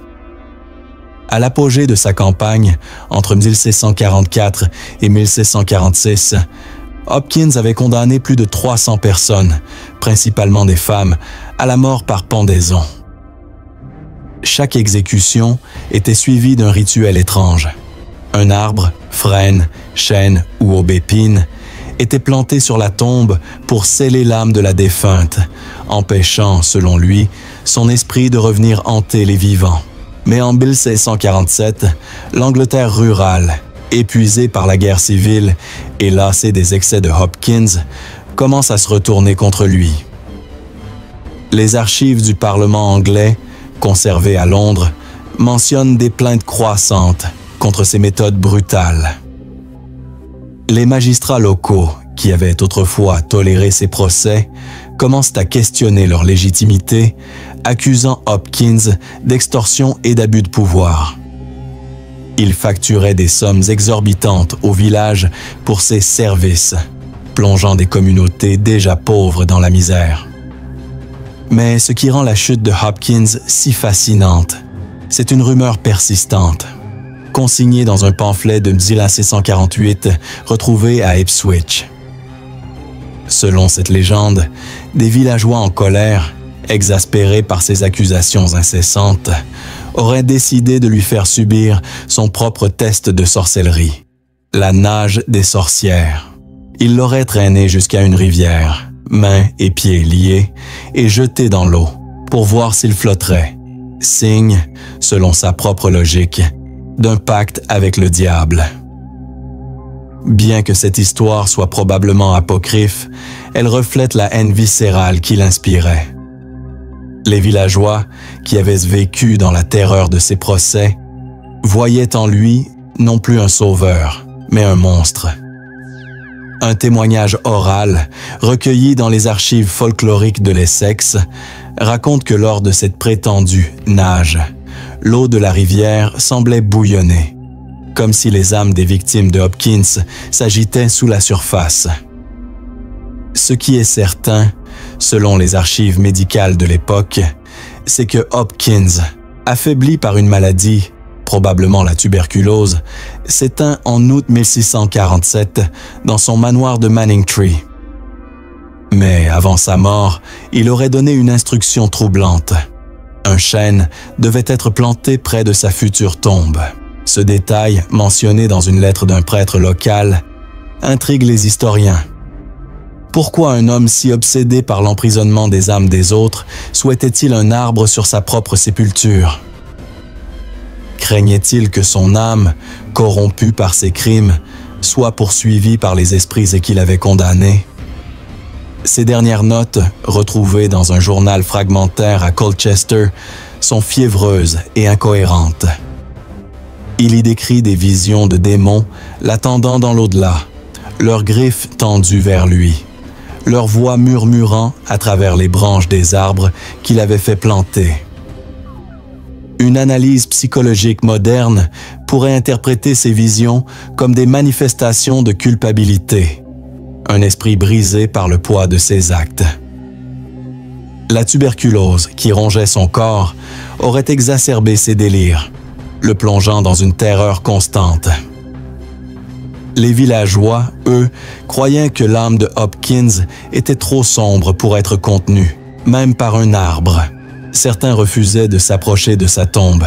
À l'apogée de sa campagne, entre 1644 et 1646, Hopkins avait condamné plus de 300 personnes, principalement des femmes, à la mort par pendaison. Chaque exécution était suivie d'un rituel étrange. Un arbre, frêne, chêne ou aubépine était planté sur la tombe pour sceller l'âme de la défunte, empêchant, selon lui, son esprit de revenir hanter les vivants. Mais en 1647, l'Angleterre rurale, épuisée par la guerre civile et lassée des excès de Hopkins, commence à se retourner contre lui. Les archives du Parlement anglais, conservées à Londres, mentionnent des plaintes croissantes contre ces méthodes brutales. Les magistrats locaux, qui avaient autrefois toléré ces procès, commencent à questionner leur légitimité, accusant Hopkins d'extorsion et d'abus de pouvoir. Il facturait des sommes exorbitantes au village pour ses services, plongeant des communautés déjà pauvres dans la misère. Mais ce qui rend la chute de Hopkins si fascinante, c'est une rumeur persistante, consignée dans un pamphlet de 1648 retrouvé à Ipswich. Selon cette légende, des villageois en colère, exaspérés par ces accusations incessantes, auraient décidé de lui faire subir son propre test de sorcellerie, la nage des sorcières. Ils l'auraient traîné jusqu'à une rivière, mains et pieds liés, et jeté dans l'eau pour voir s'il flotterait, signe, selon sa propre logique, d'un pacte avec le diable. Bien que cette histoire soit probablement apocryphe, elle reflète la haine viscérale qui l'inspirait. Les villageois, qui avaient vécu dans la terreur de ces procès, voyaient en lui non plus un sauveur, mais un monstre. Un témoignage oral, recueilli dans les archives folkloriques de l'Essex, raconte que lors de cette prétendue nage, l'eau de la rivière semblait bouillonner, comme si les âmes des victimes de Hopkins s'agitaient sous la surface. Ce qui est certain, selon les archives médicales de l'époque, c'est que Hopkins, affaibli par une maladie, probablement la tuberculose, s'éteint en août 1647 dans son manoir de Manningtree. Mais avant sa mort, il aurait donné une instruction troublante. Un chêne devait être planté près de sa future tombe. Ce détail, mentionné dans une lettre d'un prêtre local, intrigue les historiens. Pourquoi un homme si obsédé par l'emprisonnement des âmes des autres souhaitait-il un arbre sur sa propre sépulture? Craignait-il que son âme, corrompue par ses crimes, soit poursuivie par les esprits qu'il avait condamnés? Ces dernières notes, retrouvées dans un journal fragmentaire à Colchester, sont fiévreuses et incohérentes. Il y décrit des visions de démons l'attendant dans l'au-delà, leurs griffes tendues vers lui, leurs voix murmurant à travers les branches des arbres qu'il avait fait planter. Une analyse psychologique moderne pourrait interpréter ces visions comme des manifestations de culpabilité, un esprit brisé par le poids de ses actes. La tuberculose qui rongeait son corps aurait exacerbé ses délires, le plongeant dans une terreur constante. Les villageois, eux, croyaient que l'âme de Hopkins était trop sombre pour être contenue, même par un arbre, Certains refusaient de s'approcher de sa tombe,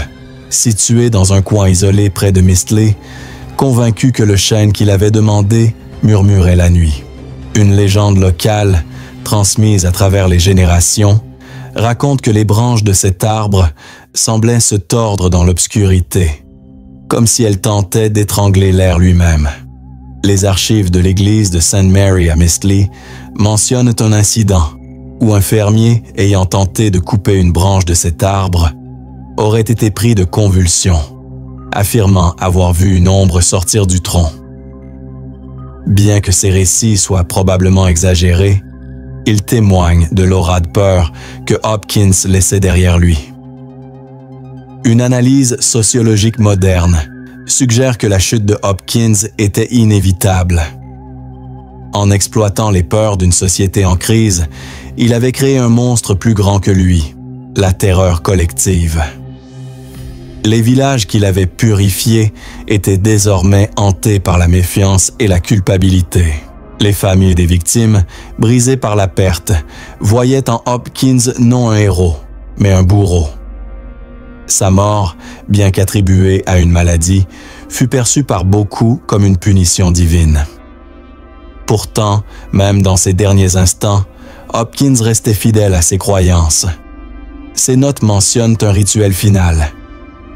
située dans un coin isolé près de Mistley, convaincus que le chêne qu'il avait demandé murmurait la nuit. Une légende locale, transmise à travers les générations, raconte que les branches de cet arbre semblaient se tordre dans l'obscurité, comme si elles tentaient d'étrangler l'air lui-même. Les archives de l'église de St. Mary à Mistley mentionnent un incident où un fermier ayant tenté de couper une branche de cet arbre aurait été pris de convulsions, affirmant avoir vu une ombre sortir du tronc. Bien que ces récits soient probablement exagérés, ils témoignent de l'aura de peur que Hopkins laissait derrière lui. Une analyse sociologique moderne suggère que la chute de Hopkins était inévitable. En exploitant les peurs d'une société en crise, il avait créé un monstre plus grand que lui, la terreur collective. Les villages qu'il avait purifiés étaient désormais hantés par la méfiance et la culpabilité. Les familles des victimes, brisées par la perte, voyaient en Hopkins non un héros, mais un bourreau. Sa mort, bien qu'attribuée à une maladie, fut perçue par beaucoup comme une punition divine. Pourtant, même dans ses derniers instants, Hopkins restait fidèle à ses croyances. Ses notes mentionnent un rituel final,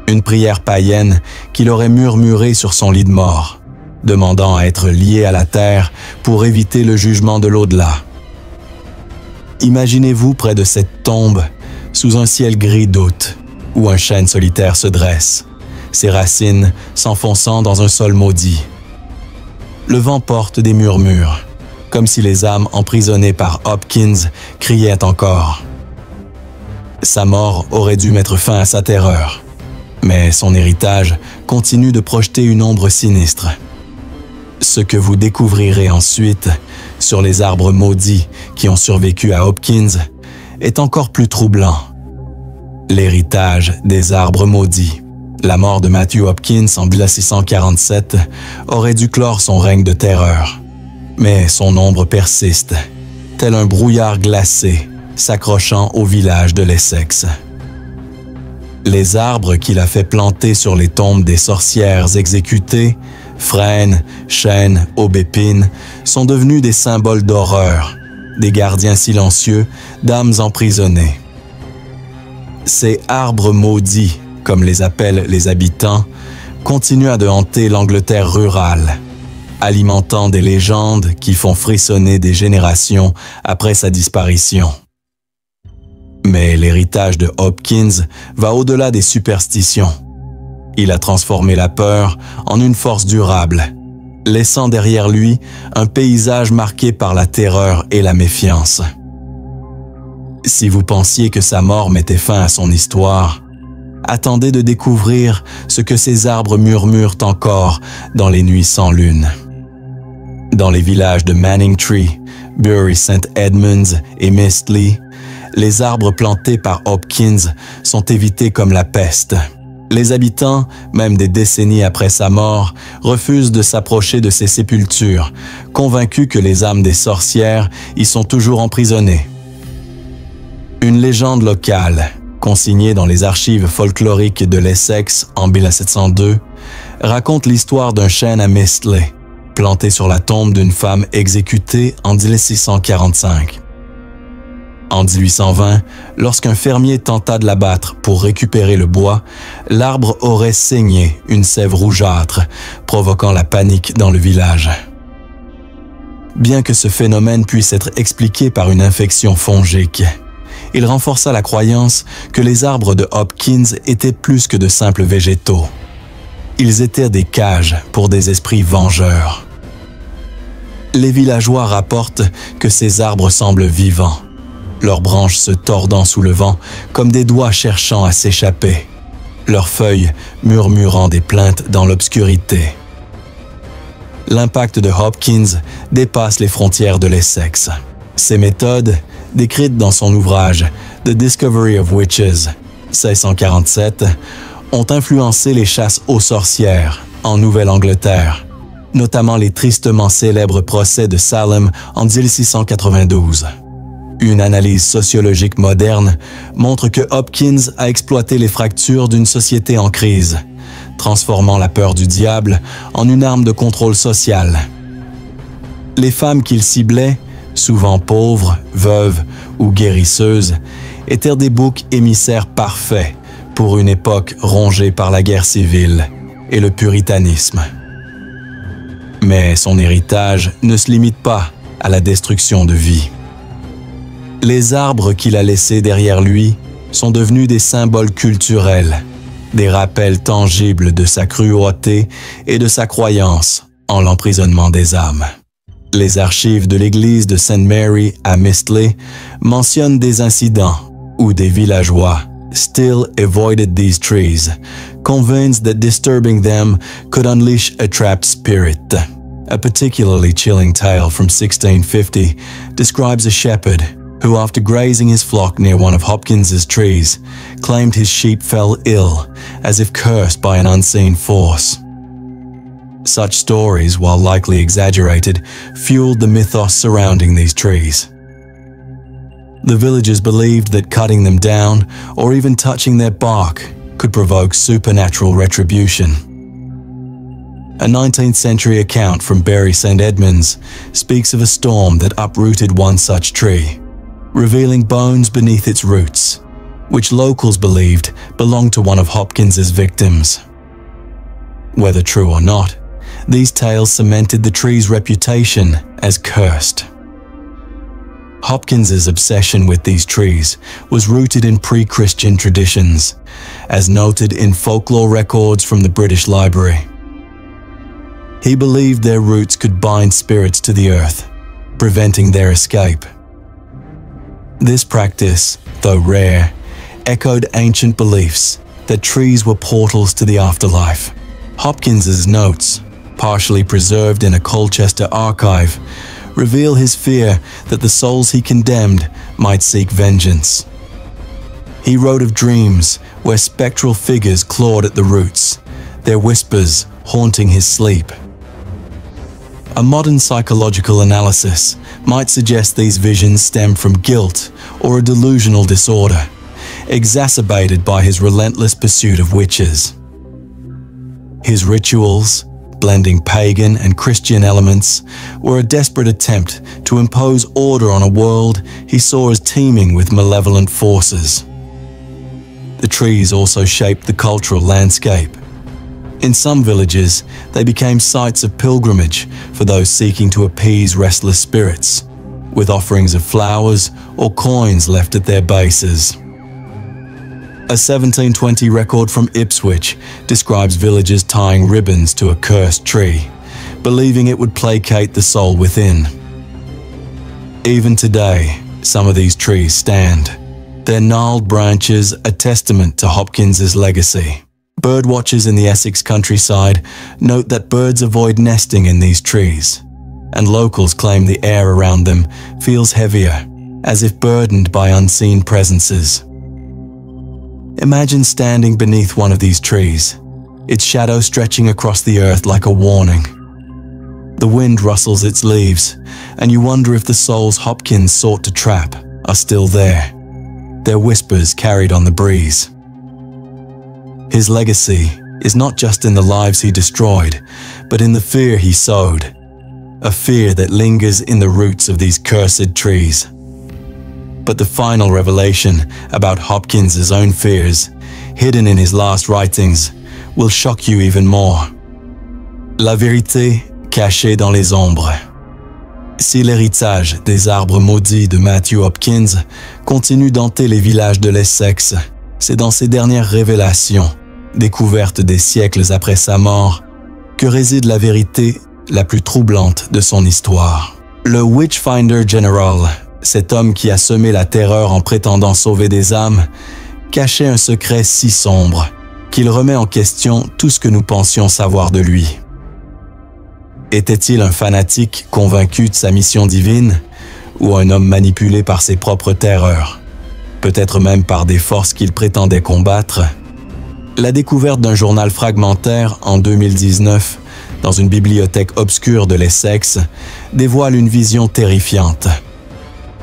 une prière païenne qu'il aurait murmurée sur son lit de mort, demandant à être lié à la terre pour éviter le jugement de l'au-delà. Imaginez-vous près de cette tombe, sous un ciel gris d'août, où un chêne solitaire se dresse, ses racines s'enfonçant dans un sol maudit. Le vent porte des murmures, comme si les âmes emprisonnées par Hopkins criaient encore. Sa mort aurait dû mettre fin à sa terreur, mais son héritage continue de projeter une ombre sinistre. Ce que vous découvrirez ensuite sur les arbres maudits qui ont survécu à Hopkins est encore plus troublant. L'héritage des arbres maudits. La mort de Matthew Hopkins en 1647 aurait dû clore son règne de terreur. Mais son ombre persiste, tel un brouillard glacé s'accrochant au village de l'Essex. Les arbres qu'il a fait planter sur les tombes des sorcières exécutées, frênes, chênes, aubépines, sont devenus des symboles d'horreur, des gardiens silencieux d'âmes emprisonnées. Ces arbres maudits, comme les appellent les habitants, continuent de hanter l'Angleterre rurale, alimentant des légendes qui font frissonner des générations après sa disparition. Mais l'héritage de Hopkins va au-delà des superstitions. Il a transformé la peur en une force durable, laissant derrière lui un paysage marqué par la terreur et la méfiance. Si vous pensiez que sa mort mettait fin à son histoire, attendez de découvrir ce que ces arbres murmurent encore dans les nuits sans lune. Dans les villages de Manningtree, Bury St. Edmunds et Mistley, les arbres plantés par Hopkins sont évités comme la peste. Les habitants, même des décennies après sa mort, refusent de s'approcher de ces sépultures, convaincus que les âmes des sorcières y sont toujours emprisonnées. Une légende locale, consignée dans les archives folkloriques de l'Essex en 1702, raconte l'histoire d'un chêne à Mistley, planté sur la tombe d'une femme exécutée en 1645. En 1820, lorsqu'un fermier tenta de l'abattre pour récupérer le bois, l'arbre aurait saigné une sève rougeâtre, provoquant la panique dans le village. Bien que ce phénomène puisse être expliqué par une infection fongique, il renforça la croyance que les arbres de Hopkins étaient plus que de simples végétaux. Ils étaient des cages pour des esprits vengeurs. Les villageois rapportent que ces arbres semblent vivants, leurs branches se tordant sous le vent comme des doigts cherchant à s'échapper, leurs feuilles murmurant des plaintes dans l'obscurité. L'impact de Hopkins dépasse les frontières de l'Essex. Ses méthodes, décrites dans son ouvrage The Discovery of Witches, 1647, ont influencé les chasses aux sorcières en Nouvelle-Angleterre, notamment les tristement célèbres procès de Salem en 1692. Une analyse sociologique moderne montre que Hopkins a exploité les fractures d'une société en crise, transformant la peur du diable en une arme de contrôle social. Les femmes qu'il ciblait, souvent pauvres, veuves ou guérisseuses, étaient des boucs émissaires parfaits pour une époque rongée par la guerre civile et le puritanisme. Mais son héritage ne se limite pas à la destruction de vie. Les arbres qu'il a laissés derrière lui sont devenus des symboles culturels, des rappels tangibles de sa cruauté et de sa croyance en l'emprisonnement des âmes. Les archives de l'église de St. Mary à Mistley mentionnent des incidents où des villageois still avoided these trees, convinced that disturbing them could unleash a trapped spirit. A particularly chilling tale from 1650 describes a shepherd who, after grazing his flock near one of Hopkins's trees, claimed his sheep fell ill, as if cursed by an unseen force. Such stories, while likely exaggerated, fueled the mythos surrounding these trees. The villagers believed that cutting them down, or even touching their bark, could provoke supernatural retribution. A 19th century account from Bury St. Edmunds speaks of a storm that uprooted one such tree, revealing bones beneath its roots, which locals believed belonged to one of Hopkins's victims. Whether true or not, these tales cemented the tree's reputation as cursed. Hopkins's obsession with these trees was rooted in pre-Christian traditions, as noted in folklore records from the British Library. He believed their roots could bind spirits to the earth, preventing their escape. This practice, though rare, echoed ancient beliefs that trees were portals to the afterlife. Hopkins's notes, partially preserved in a Colchester archive, reveal his fear that the souls he condemned might seek vengeance. He wrote of dreams where spectral figures clawed at the roots, their whispers haunting his sleep. A modern psychological analysis might suggest these visions stem from guilt or a delusional disorder, exacerbated by his relentless pursuit of witches. His rituals, blending pagan and Christian elements, were a desperate attempt to impose order on a world he saw as teeming with malevolent forces. The trees also shaped the cultural landscape. In some villages, they became sites of pilgrimage for those seeking to appease restless spirits, with offerings of flowers or coins left at their bases. A 1720 record from Ipswich describes villagers tying ribbons to a cursed tree, believing it would placate the soul within. Even today, some of these trees stand, their gnarled branches a testament to Hopkins's legacy. Birdwatchers in the Essex countryside note that birds avoid nesting in these trees, and locals claim the air around them feels heavier, as if burdened by unseen presences. Imagine standing beneath one of these trees, its shadow stretching across the earth like a warning. The wind rustles its leaves, and you wonder if the souls Hopkins sought to trap are still there, their whispers carried on the breeze. His legacy is not just in the lives he destroyed, but in the fear he sowed, a fear that lingers in the roots of these cursed trees. But the final revelation about Hopkins's own fears, hidden in his last writings, will shock you even more. La vérité cachée dans les ombres. Si l'héritage des arbres maudits de Matthew Hopkins continue d'hanter les villages de l'Essex, c'est dans ces dernières révélations, découvertes des siècles après sa mort, que réside la vérité la plus troublante de son histoire. Le Witchfinder General, cet homme qui a semé la terreur en prétendant sauver des âmes, cachait un secret si sombre qu'il remet en question tout ce que nous pensions savoir de lui. Était-il un fanatique convaincu de sa mission divine ou un homme manipulé par ses propres terreurs, peut-être même par des forces qu'il prétendait combattre? La découverte d'un journal fragmentaire en 2019 dans une bibliothèque obscure de l'Essex dévoile une vision terrifiante.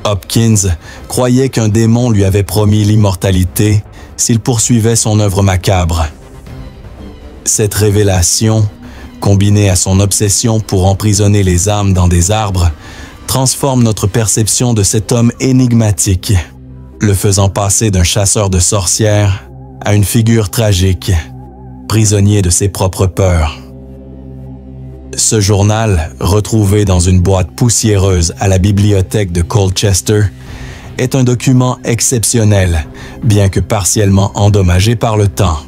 Hopkins croyait qu'un démon lui avait promis l'immortalité s'il poursuivait son œuvre macabre. Cette révélation, combinée à son obsession pour emprisonner les âmes dans des arbres, transforme notre perception de cet homme énigmatique, le faisant passer d'un chasseur de sorcières à une figure tragique, prisonnier de ses propres peurs. Ce journal, retrouvé dans une boîte poussiéreuse à la bibliothèque de Colchester, est un document exceptionnel, bien que partiellement endommagé par le temps.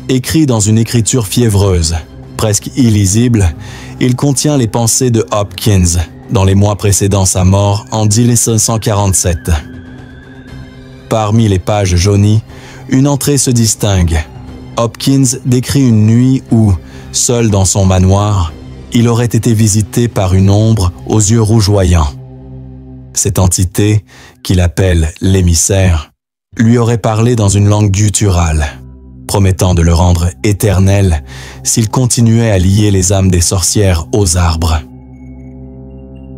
Écrit dans une écriture fiévreuse, presque illisible, il contient les pensées de Hopkins dans les mois précédant sa mort en 1547. Parmi les pages jaunies, une entrée se distingue. Hopkins décrit une nuit où, seul dans son manoir, il aurait été visité par une ombre aux yeux rougeoyants. Cette entité, qu'il appelle l'émissaire, lui aurait parlé dans une langue gutturale, promettant de le rendre éternel s'il continuait à lier les âmes des sorcières aux arbres.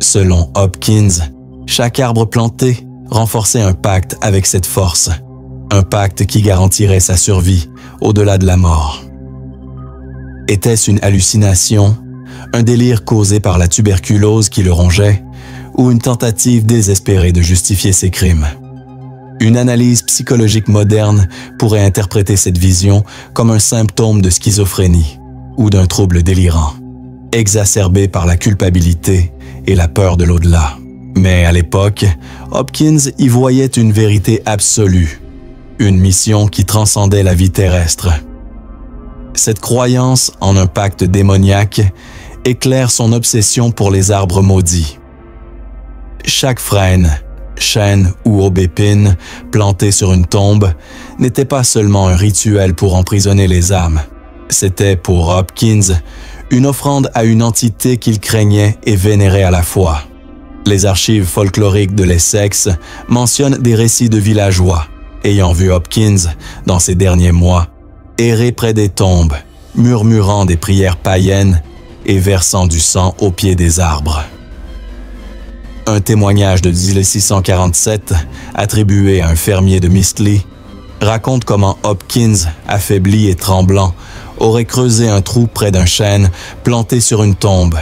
Selon Hopkins, chaque arbre planté renforçait un pacte avec cette force, un pacte qui garantirait sa survie au-delà de la mort. Était-ce une hallucination, un délire causé par la tuberculose qui le rongeait, ou une tentative désespérée de justifier ses crimes? Une analyse psychologique moderne pourrait interpréter cette vision comme un symptôme de schizophrénie ou d'un trouble délirant, exacerbé par la culpabilité et la peur de l'au-delà. Mais à l'époque, Hopkins y voyait une vérité absolue, une mission qui transcendait la vie terrestre. Cette croyance en un pacte démoniaque éclaire son obsession pour les arbres maudits. Chaque frêne, chêne ou aubépine planté sur une tombe n'était pas seulement un rituel pour emprisonner les âmes. C'était pour Hopkins une offrande à une entité qu'il craignait et vénérait à la fois. Les archives folkloriques de l'Essex mentionnent des récits de villageois ayant vu Hopkins, dans ces derniers mois, errer près des tombes, murmurant des prières païennes et versant du sang au pied des arbres. Un témoignage de 1647, attribué à un fermier de Mistley, raconte comment Hopkins, affaibli et tremblant, aurait creusé un trou près d'un chêne planté sur une tombe,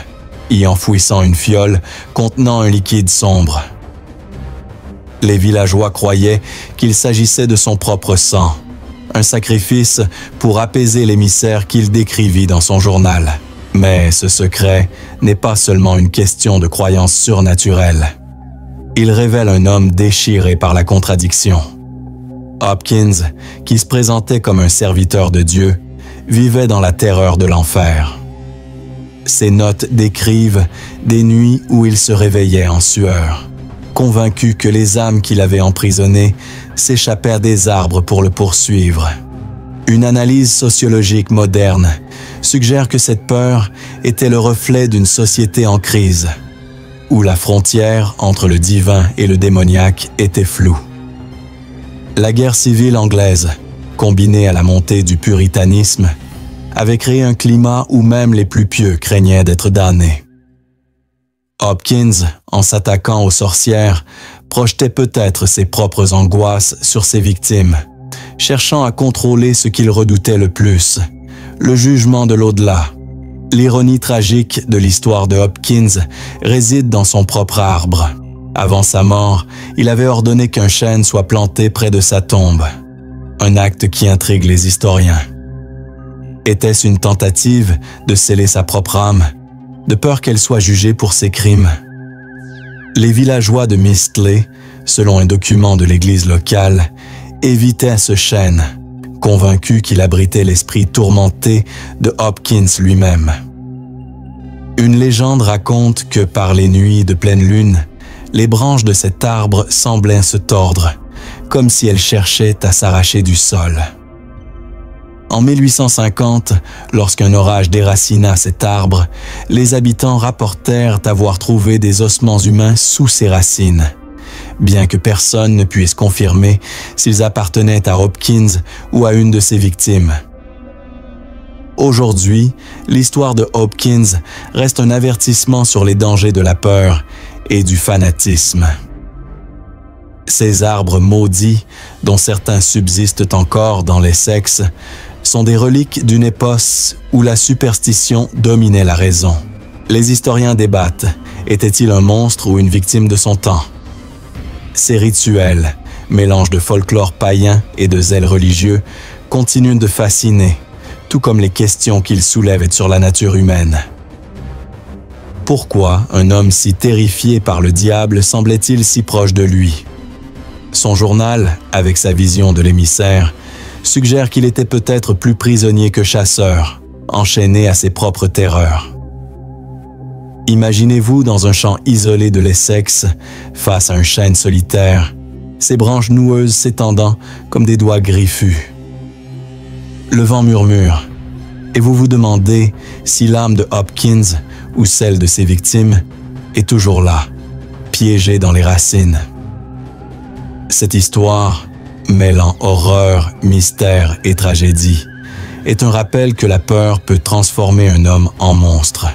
y enfouissant une fiole contenant un liquide sombre. Les villageois croyaient qu'il s'agissait de son propre sang, un sacrifice pour apaiser l'émissaire qu'il décrivit dans son journal. Mais ce secret n'est pas seulement une question de croyance surnaturelle. Il révèle un homme déchiré par la contradiction. Hopkins, qui se présentait comme un serviteur de Dieu, vivait dans la terreur de l'enfer. Ses notes décrivent des nuits où il se réveillait en sueur, convaincu que les âmes qu'il avait emprisonnées s'échappèrent des arbres pour le poursuivre. Une analyse sociologique moderne suggère que cette peur était le reflet d'une société en crise, où la frontière entre le divin et le démoniaque était floue. La guerre civile anglaise, combinée à la montée du puritanisme, avait créé un climat où même les plus pieux craignaient d'être damnés. Hopkins, en s'attaquant aux sorcières, projetait peut-être ses propres angoisses sur ses victimes, cherchant à contrôler ce qu'il redoutait le plus, le jugement de l'au-delà. L'ironie tragique de l'histoire de Hopkins réside dans son propre arbre. Avant sa mort, il avait ordonné qu'un chêne soit planté près de sa tombe, un acte qui intrigue les historiens. Était-ce une tentative de sceller sa propre âme, de peur qu'elle soit jugée pour ses crimes? Les villageois de Mistley, selon un document de l'église locale, évitaient ce chêne, convaincus qu'il abritait l'esprit tourmenté de Hopkins lui-même. Une légende raconte que par les nuits de pleine lune, les branches de cet arbre semblaient se tordre, comme si elles cherchaient à s'arracher du sol. En 1850, lorsqu'un orage déracina cet arbre, les habitants rapportèrent avoir trouvé des ossements humains sous ses racines, bien que personne ne puisse confirmer s'ils appartenaient à Hopkins ou à une de ses victimes. Aujourd'hui, l'histoire de Hopkins reste un avertissement sur les dangers de la peur et du fanatisme. Ces arbres maudits, dont certains subsistent encore dans l'Essex, sont des reliques d'une époque où la superstition dominait la raison. Les historiens débattent, était-il un monstre ou une victime de son temps? Ces rituels, mélange de folklore païen et de zèle religieux, continuent de fasciner, tout comme les questions qu'ils soulèvent sur la nature humaine. Pourquoi un homme si terrifié par le diable semblait-il si proche de lui? Son journal, avec sa vision de l'émissaire, suggère qu'il était peut-être plus prisonnier que chasseur, enchaîné à ses propres terreurs. Imaginez-vous dans un champ isolé de l'Essex, face à un chêne solitaire, ses branches noueuses s'étendant comme des doigts griffus. Le vent murmure, et vous vous demandez si l'âme de Hopkins ou celle de ses victimes est toujours là, piégée dans les racines. Cette histoire, mêlant horreur, mystère et tragédie, est un rappel que la peur peut transformer un homme en monstre.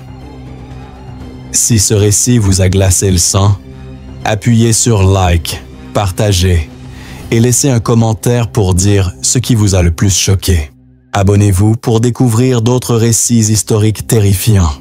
Si ce récit vous a glacé le sang, appuyez sur like, partagez et laissez un commentaire pour dire ce qui vous a le plus choqué. Abonnez-vous pour découvrir d'autres récits historiques terrifiants.